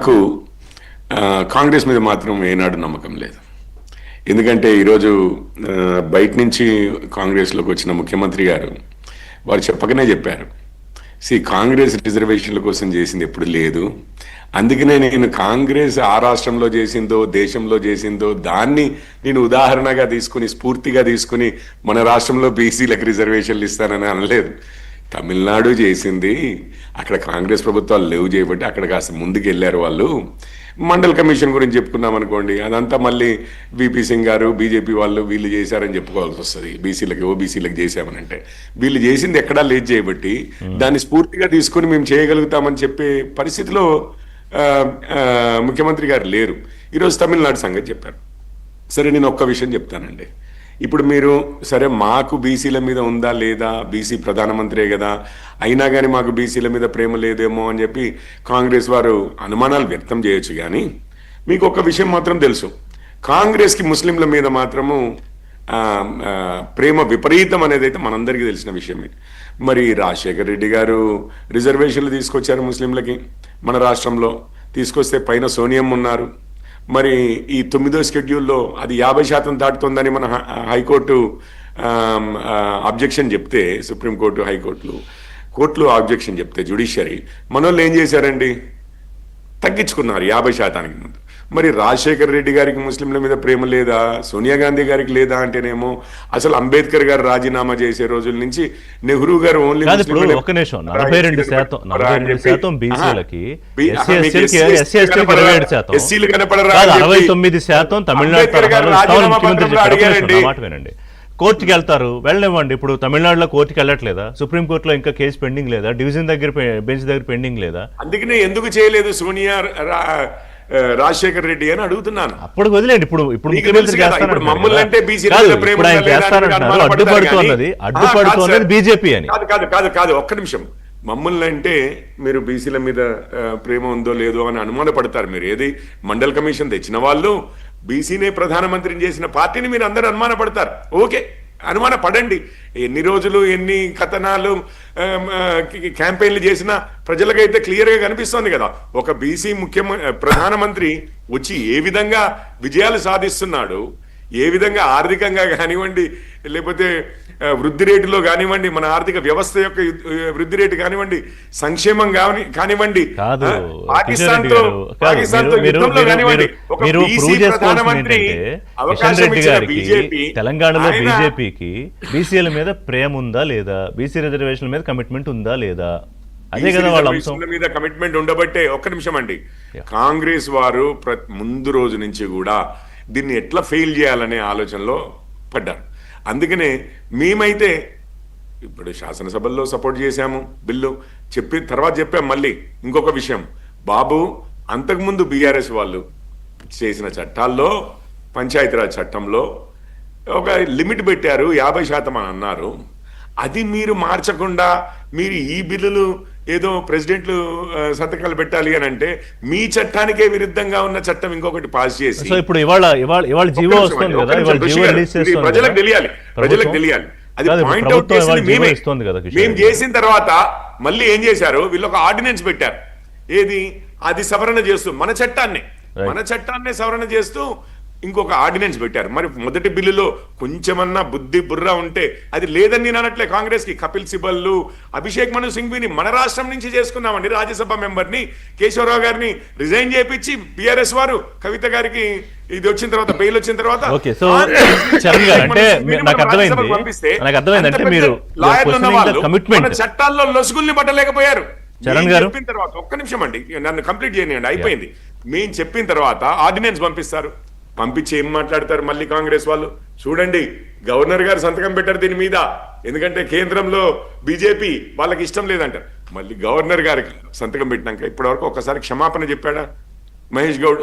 నాకు కాంగ్రెస్ మీద మాత్రం ఏనాడు నమ్మకం లేదు. ఎందుకంటే ఈరోజు బయట నుంచి కాంగ్రెస్లోకి వచ్చిన ముఖ్యమంత్రి గారు వారు చెప్పకనే చెప్పారు, కాంగ్రెస్ రిజర్వేషన్ల కోసం చేసింది ఎప్పుడు లేదు, అందుకనే నేను కాంగ్రెస్ ఆ రాష్ట్రంలో చేసిందో దేశంలో చేసిందో దాన్ని నేను ఉదాహరణగా తీసుకుని స్ఫూర్తిగా తీసుకుని మన రాష్ట్రంలో బీసీలకు రిజర్వేషన్లు ఇస్తానని అనలేదు. తమిళనాడు చేసింది, అక్కడ కాంగ్రెస్ ప్రభుత్వాలు లేవు చేయబట్టి అక్కడ కాస్త ముందుకు వెళ్ళారు వాళ్ళు. మండల్ కమిషన్ గురించి చెప్పుకున్నాం అనుకోండి, అదంతా మళ్ళీ విపి సింగ్ గారు బీజేపీ వాళ్ళు వీళ్ళు చేశారని చెప్పుకోవాల్సి వస్తుంది. బీసీలకి ఓబీసీలకు చేశామని అంటే వీళ్ళు చేసింది ఎక్కడా లేదు చేయబట్టి దాన్ని స్ఫూర్తిగా తీసుకుని మేము చేయగలుగుతామని చెప్పే పరిస్థితిలో ముఖ్యమంత్రి గారు లేరు. ఈరోజు తమిళనాడు సంగతి చెప్పారు. సరే, నేను ఒక్క విషయం చెప్తానండి. ఇప్పుడు మీరు సరే మాకు బీసీల మీద ఉందా లేదా, బీసీ ప్రధానమంత్రే కదా, అయినా కానీ మాకు బీసీల మీద ప్రేమ లేదేమో అని చెప్పి కాంగ్రెస్ వారు అనుమానాలు వ్యక్తం చేయొచ్చు. కానీ మీకు ఒక విషయం మాత్రం తెలుసు, కాంగ్రెస్కి ముస్లింల మీద మాత్రము ప్రేమ విపరీతం అనేది అయితే మనందరికీ తెలిసిన విషయమే. మరి రాజశేఖర్ రెడ్డి గారు రిజర్వేషన్లు తీసుకొచ్చారు ముస్లింలకి, మన రాష్ట్రంలో తీసుకొస్తే పైన సోనియమ్మ ఉన్నారు. మరి ఈ 9వ షెడ్యూల్లో అది 50% దాటుతుందని మన హైకోర్టు అబ్జెక్షన్ చెప్తే, సుప్రీంకోర్టు కోర్టులు ఆబ్జెక్షన్ చెప్తే జ్యుడిషియరీ మనోళ్ళు ఏం చేశారండి, తగ్గించుకున్నారు 50%కి ముందు. మరి రాజశేఖర్ రెడ్డి గారికి ముస్లింల మీద ప్రేమ లేదా, సోనియా గాంధీ గారికి లేదా అంటేనేమో అసలు అంబేద్కర్ గారు రాజీనామా చేసే రోజుల నుంచి నెహ్రూ గారు ఓన్లీ 42% బీసీలకి, ఎస్సీలు కనపడరా, 69% తమిళనాడు. కోర్టుకి వెళ్తారు, వెళ్ళనివ్వండి. ఇప్పుడు తమిళనాడులో కోర్టుకి వెళ్ళట్లేదా, సుప్రీంకోర్టులో ఇంకా కేసు పెండింగ్ లేదా, డివిజన్ దగ్గర బెంచ్ దగ్గర పెండింగ్ లేదా? అందుకనే ఎందుకు చేయలేదు సోనియా రాజశేఖర్ రెడ్డి అని అడుగుతున్నాను. అప్పుడు వదిలేండి, ఇప్పుడు అడ్డుపడుతున్నది బీజేపీ అని. కాదు ఒక్క నిమిషం. మమ్మల్ని అంటే మీరు బీసీల మీద ప్రేమ ఉందో లేదో అని అనుమానపడతారు. మీరు ఏది మండల్ కమిషన్ తెచ్చిన వాళ్ళు, బీసీనే ప్రధానమంత్రిని చేసిన పార్టీని మీరు అందరూ అనుమానపడతారు. ఓకే, అనుమాన పడండి. ఎన్ని రోజులు ఎన్ని కథనాలు క్యాంపెయిన్లు చేసినా ప్రజలకైతే క్లియర్గా కనిపిస్తోంది కదా, ఒక బీసీ ప్రధానమంత్రి వచ్చి ఏ విధంగా విజయాలు సాధిస్తున్నాడు, ఏ విధంగా ఆర్థికంగా కానివ్వండి, లేకపోతే వృద్ధి రేటులో కానివ్వండి, మన ఆర్థిక వ్యవస్థ యొక్క వృద్ధి రేటు కానివ్వండి, సంక్షేమం కానివ్వండి, పాకిస్తాన్తో యుద్ధంలో కానివ్వండి, ఒక బీసీ ప్రధానమంత్రి అవకాశం ఇచ్చిన బీజేపీ, తెలంగాణలో బీజేపీకి బీసీల మీద ప్రేమ ఉందా లేదా, బీసీ రిజర్వేషన్ల మీద కమిట్మెంట్ ఉందా లేదా, అదే కదా వాళ్ళ అంశం. మీద కమిట్మెంట్ ఉండబట్టే. ఒక్క నిమిషం అండి, కాంగ్రెస్ వారు ముందు రోజు నుంచి కూడా దీన్ని ఎట్లా ఫెయిల్ చేయాలనే ఆలోచనలో పడ్డారు. అందుకనే మేమైతే ఇప్పుడు శాసనసభల్లో సపోర్ట్ చేశాము బిల్లు, తర్వాత చెప్పాం. మళ్ళీ ఇంకొక విషయం, బాబు అంతకుముందు బీఆర్ఎస్ వాళ్ళు చేసిన చట్టాల్లో, పంచాయతీరాజ్ చట్టంలో ఒక లిమిట్ పెట్టారు, 50% అని అన్నారు. అది మీరు మార్చకుండా మీరు ఈ బిల్లులు ఏదో ప్రెసిడెంట్లు సంతకాలు పెట్టాలి అని అంటే మీ చట్టానికే విరుద్ధంగా ఉన్న చట్టం ఇంకొకటి పాస్ చేసి ఇప్పుడు ప్రజలకు తెలియాలి అది పాయింట్ అవుట్ చేసింది మేము చేసిన తర్వాత మళ్ళీ ఏం చేశారు, వీళ్ళు ఒక ఆర్డినెన్స్ పెట్టారు. ఏది, అది సవరణ చేస్తూ మన చట్టాన్నే సవరణ చేస్తూ ఇంకొక ఆర్డినెన్స్ పెట్టారు. మరి మొదటి బిల్లులో కొంచెమన్నా బుద్ధి బుర్ర ఉంటే అది లేదని నేను అనట్లే. కాంగ్రెస్ కి కపిల్ సిబల్లు, అభిషేక్ మను సింఘ్విని మన రాష్ట్రం నుంచి చేసుకున్నామండి. రాజ్యసభ మెంబర్ని కేశవరావు గారిని రిజైన్ చేయించి బీఆర్ఎస్ వారు కవిత గారికి ఇది వచ్చిన తర్వాత, బెయిల్ వచ్చిన తర్వాత చట్టాల్లో లొసుగుల్ని పట్టలేకపోయారు. చెప్పిన తర్వాత ఒక్క నిమిషం అండి, నన్ను కంప్లీట్ చేయనివ్వండి, అయిపోయింది. మేము చెప్పిన తర్వాత ఆర్డినెన్స్ పంపించి ఏం మాట్లాడతారు మళ్ళీ కాంగ్రెస్ వాళ్ళు. చూడండి, గవర్నర్ గారు సంతకం పెట్టారు దీని మీద, ఎందుకంటే కేంద్రంలో బీజేపీ వాళ్ళకి ఇష్టం లేదంటారు. మళ్ళీ గవర్నర్ గారికి సంతకం పెట్టినాక ఇప్పటివరకు ఒక్కసారి క్షమాపణ చెప్పాడా మహేష్ గౌడ్?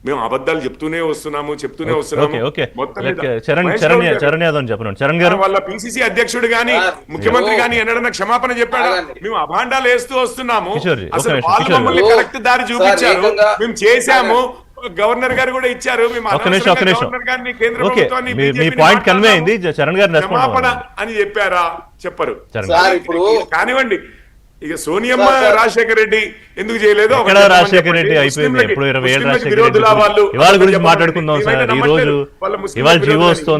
మేము అబద్ధాలు చెప్తూనే వస్తున్నాము. వాళ్ళ పిసిసి అధ్యక్షుడు గాని ముఖ్యమంత్రి గాని ఎన్నడన్నా క్షమాపణ చెప్పాడా? మేము అభాండాలు వేస్తూ వస్తున్నాము. అసలు వాళ్ళు మమ్మల్ని కరెక్ట్ దారి చూపించారు, మేము చేశాము. గవర్నర్ గారు కూడా ఇచ్చారు, క్షమాపణ అని చెప్పారా? చెప్పరు. కానివ్వండి, ఇక సోనియమ్మ రాజశేఖర రెడ్డి ఎందుకు చేయలేదో ఎక్కడ రాజశేఖర రెడ్డి అయిపోయింది ఎప్పుడు 20 ఏళ్ళు రాజశేఖర రెడ్డి ఇవాళ గురించి మాట్లాడుకుందాం సార్. ఈ రోజు ఇవాళ జీవో వస్తుంది.